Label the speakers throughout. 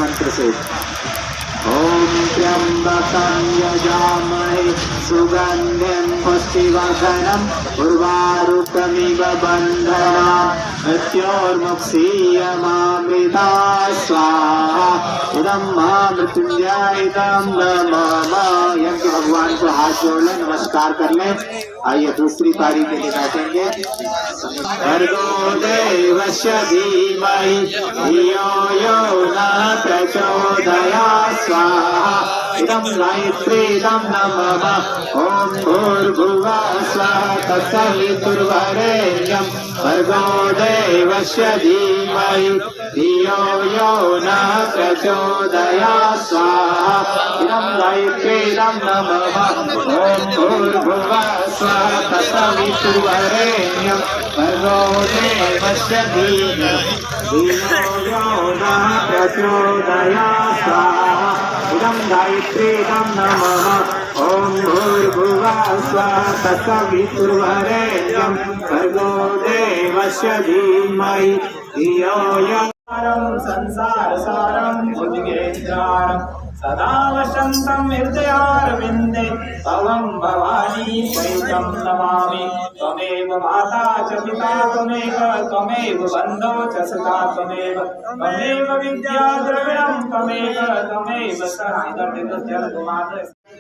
Speaker 1: मंत्र से। ओम त्र्यंबकं यजामहे सुगंधिं पुष्टिवर्धनम् उर्वारुकमिव बन्धनान् मृत्योर्मुक्षीयमामृता स्वाहा। इदं महामृत्युंजय इदं नमः। यज्ञ भगवान को हाथ जोड़ लें, नमस्कार कर लें। आइए दूसरी पारी के लिए बैठेंगे। भर्गो देवस्य धीमहि धियो यो न प्रचोदयात् स्वाहा। इदं गायत्रीदं नमः। ओम भूर्भुवः स्वः तत्सवितुर्वरेण्यं भर्गो देवस्य धीमहि धियो यो न प्रचोदयात् स्वाहा। इदं गायत्रीदं नमः। ओम भूर्भुवः स्वः तत्सवितुर्वरेण्यं भर्गो देवस्य धीमहि धियो यो न प्रचोदयात् स्वाहा। इदं गायत्रीदं नमः। ओम भूर्भुवः स्वः तत्सवितुर्वरेण्यं भर्गो देवस्य धीमहि धियो यो संसारसारं भुजगेन्द्रारं सदा वसन्तं हृदयारविन्दे भवं भवानी सहितं नमामि। त्वमेव माता च पिता त्वमेव बन्धो च सखा त्वमेव विद्या द्रविणं त्वमेव सहायं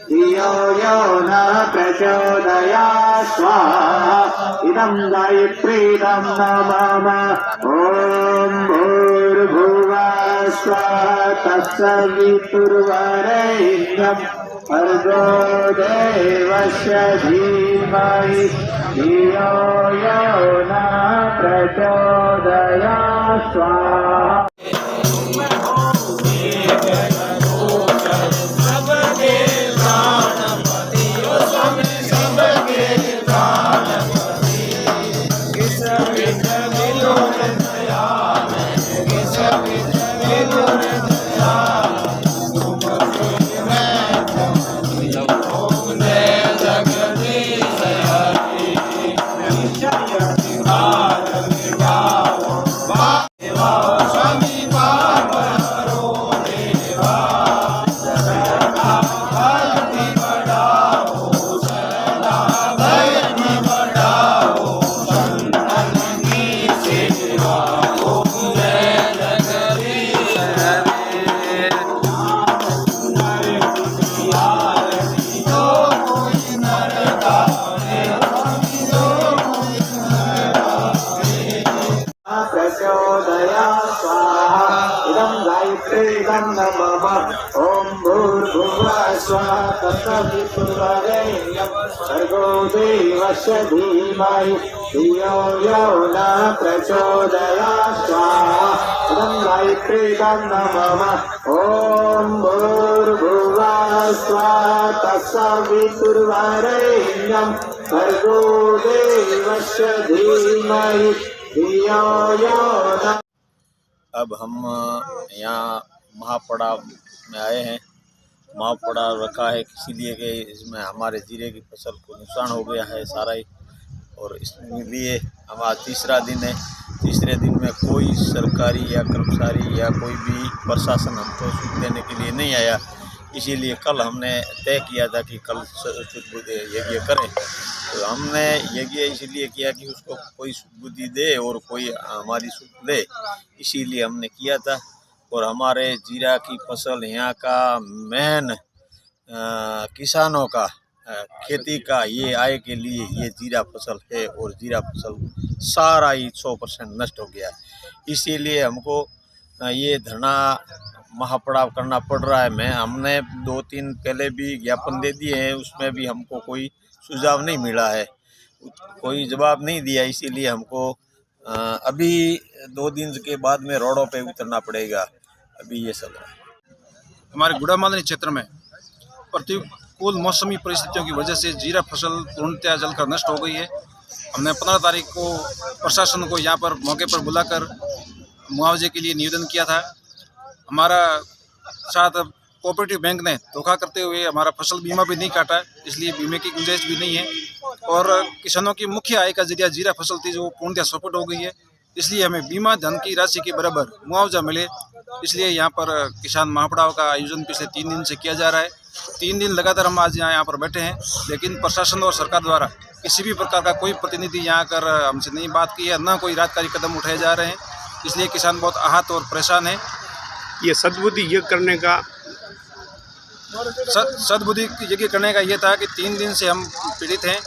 Speaker 1: धियो यो न प्रचोदयात् स्वाहा। इदं गायत्रीदं नमः। ओम भूर्भुवः स्वः तत्सवितुर्वरेण्यं भर्गो देवस्य धीमहि धियो यो न प्रचोदयात् स्वाहा। गायत्रीदं नमः। ओम भूर्भुवः स्वः तत्सवितुर्वरेण्यं भर्गो देवस्य धीमहि धियो यो न प्रचोदयात् स्वाहा। इदं गायत्रीदं नमः। ओम भूर्भुवः स्वः तत्सवितुर्वरेण्यं भर्गो देवस्य धीमहि धियो यो न।
Speaker 2: अब हम यहाँ महापड़ाव में आए हैं। महापड़ाव रखा है इसीलिए कि इसमें हमारे जीरे की फसल को नुकसान हो गया है सारा ही, और इसलिए हमारा तीसरा दिन है। तीसरे दिन में कोई सरकारी या कर्मचारी या कोई भी प्रशासन हमको सूट देने के लिए नहीं आया। इसीलिए कल हमने तय किया था कि कल यज्ञ करें। तो हमने यज्ञ इसलिए किया कि उसको कोई बुद्धि दे और कोई हमारी सुख दे, इसीलिए हमने किया था। और हमारे जीरा की फसल यहाँ का मेन किसानों का खेती का ये आय के लिए ये जीरा फसल है, और जीरा फसल सारा ही 100% नष्ट हो गया है। इसीलिए हमको ये धरना महापड़ाव करना पड़ रहा है। हमने 2-3 पहले भी ज्ञापन दे दिए हैं, उसमें भी हमको कोई सुझाव नहीं मिला है, कोई जवाब नहीं दिया। इसीलिए हमको अभी 2 दिन के बाद में रोडों पे उतरना पड़ेगा। अभी ये सब है।
Speaker 3: हमारे गुड़ामादनी क्षेत्र में प्रतिकूल मौसमी परिस्थितियों की वजह से जीरा फसल पूर्णतः जलकर नष्ट हो गई है। हमने 15 तारीख को प्रशासन को यहाँ पर मौके पर बुलाकर मुआवजे के लिए निवेदन किया था। हमारा साथ कोऑपरेटिव बैंक ने धोखा करते हुए हमारा फसल बीमा भी नहीं काटा, इसलिए बीमे की गुंजाइश भी नहीं है। और किसानों की मुख्य आय का जरिया जीरा फसल थी जो पूर्णतः चौपट हो गई है। इसलिए हमें बीमा धन की राशि के बराबर मुआवजा मिले, इसलिए यहाँ पर किसान महापड़ाव का आयोजन पिछले 3 दिन से किया जा रहा है। 3 दिन लगातार हम आज यहाँ पर बैठे हैं, लेकिन प्रशासन और सरकार द्वारा किसी भी प्रकार का कोई प्रतिनिधि यहाँ आकर हमसे नहीं बात की है, न कोई राजकारी कदम उठाए जा रहे हैं। इसलिए किसान बहुत आहत और परेशान है।
Speaker 4: ये सद्बुद्धि यज्ञ करने का
Speaker 3: सद्बुद्धि यज्ञ करने का ये था कि 3 दिन से हम पीड़ित हैं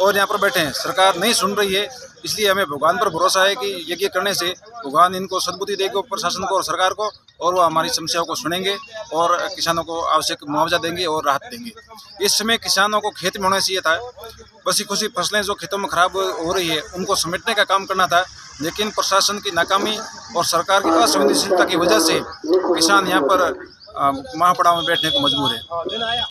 Speaker 3: और यहाँ पर बैठे हैं, सरकार नहीं सुन रही है। इसलिए हमें भगवान पर भरोसा है कि यज्ञ करने से भगवान इनको सद्बुद्धि देगा, प्रशासन को और सरकार को, और वो हमारी समस्याओं को सुनेंगे और किसानों को आवश्यक मुआवजा देंगे और राहत देंगे। इस समय किसानों को खेत में होना चाहिए था, बसी खुशी फसलें जो खेतों में खराब हो रही है उनको समेटने का काम करना था, लेकिन प्रशासन की नाकामी और सरकार की असंवेदनशीलता की वजह से किसान यहाँ पर महापड़ाव में बैठने को मजबूर है।